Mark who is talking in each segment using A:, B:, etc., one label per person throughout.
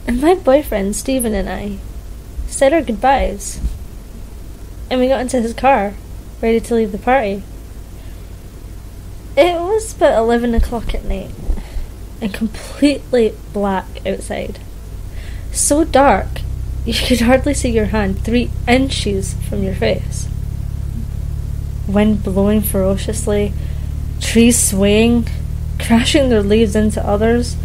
A: And my boyfriend, Stephen, and I said our goodbyes. And we got into his car, ready to leave the party. It was about 11 o'clock at night, and completely black outside. So dark, you could hardly see your hand 3 inches from your face. Wind blowing ferociously, trees swaying, crashing their leaves into others.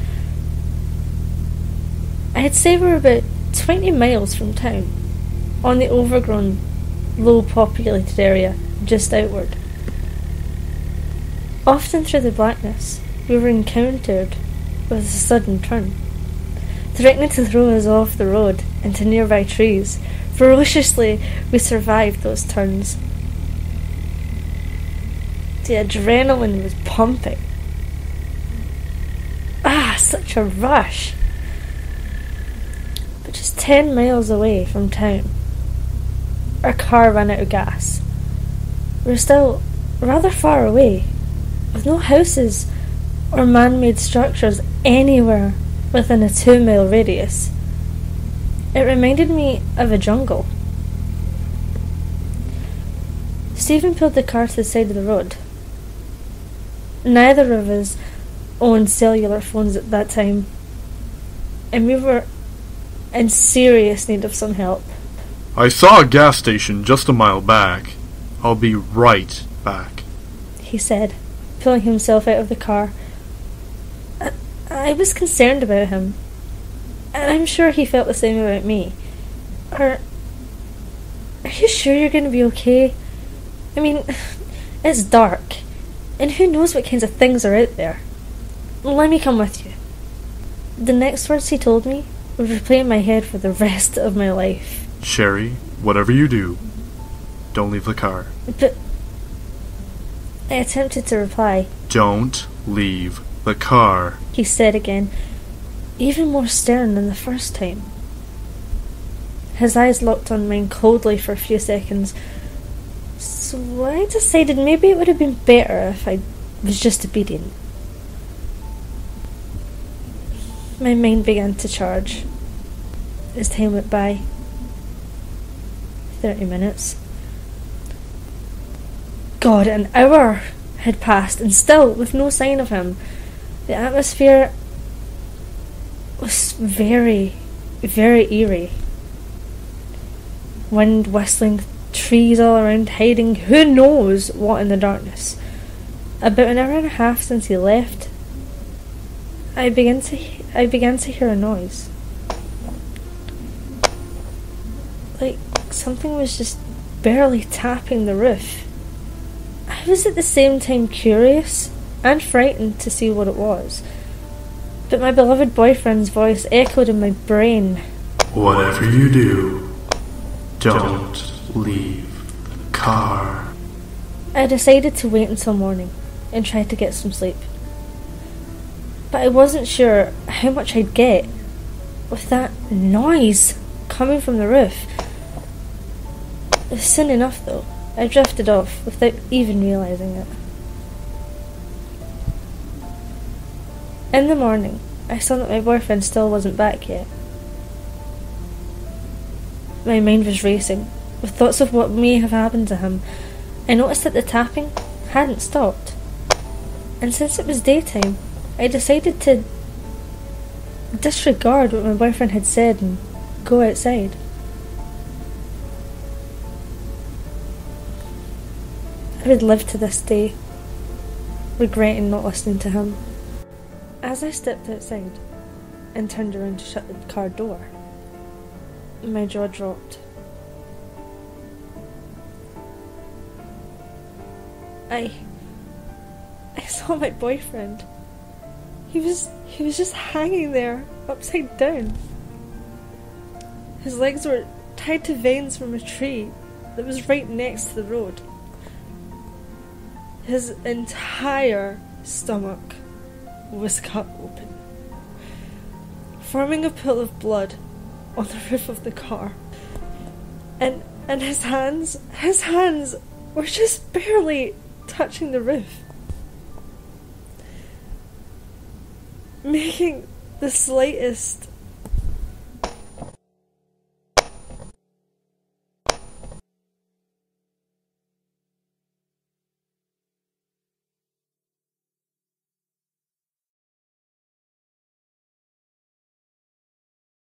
A: I'd say we're about 20 miles from town, on the overgrown, low-populated area just outward. Often through the blackness, we were encountered with a sudden turn, threatening to throw us off the road into nearby trees. Ferociously, we survived those turns. The adrenaline was pumping. Such a rush. But just 10 miles away from town, our car ran out of gas. We were still rather far away, with no houses or man-made structures anywhere within a 2-mile radius. It reminded me of a jungle. Stephen pulled the car to the side of the road. Neither of us owned cellular phones at that time, and we were in serious need of some help.
B: I saw a gas station just a mile back. I'll be right back,
A: he said, pulling himself out of the car. I was concerned about him, and I'm sure he felt the same about me. Are you sure you're going to be okay? I mean, it's dark, and who knows what kinds of things are out there. Let me come with you. The next words he told me would replay in my head for the rest of my life.
B: Sherry, whatever you do, don't leave the car.
A: But I attempted to reply.
B: Don't leave the car,
A: he said again, even more stern than the first time. His eyes locked on mine coldly for a few seconds, so I decided maybe it would have been better if I was just obedient. My mind began to charge as time went by. 30 minutes. God, an hour had passed, and still, with no sign of him. The atmosphere was very, very eerie. Wind whistling, trees all around, hiding who knows what in the darkness. About an hour and a half since he left, I began to hear a noise. Like something was just barely tapping the roof. I was at the same time curious and frightened to see what it was. But my beloved boyfriend's voice echoed in my brain.
B: Whatever you do, don't leave the car.
A: I decided to wait until morning and try to get some sleep. But I wasn't sure how much I'd get with that noise coming from the roof. Soon enough, though, I drifted off without even realising it. In the morning, I saw that my boyfriend still wasn't back yet. My mind was racing, with thoughts of what may have happened to him. I noticed that the tapping hadn't stopped. And since it was daytime, I decided to disregard what my boyfriend had said and go outside. I would live to this day, regretting not listening to him. As I stepped outside and turned around to shut the car door, my jaw dropped. I saw my boyfriend. He was just hanging there, upside down. His legs were tied to vines from a tree that was right next to the road. His entire stomach was cut open, forming a pool of blood on the roof of the car. And his hands were just barely touching the roof, making the slightest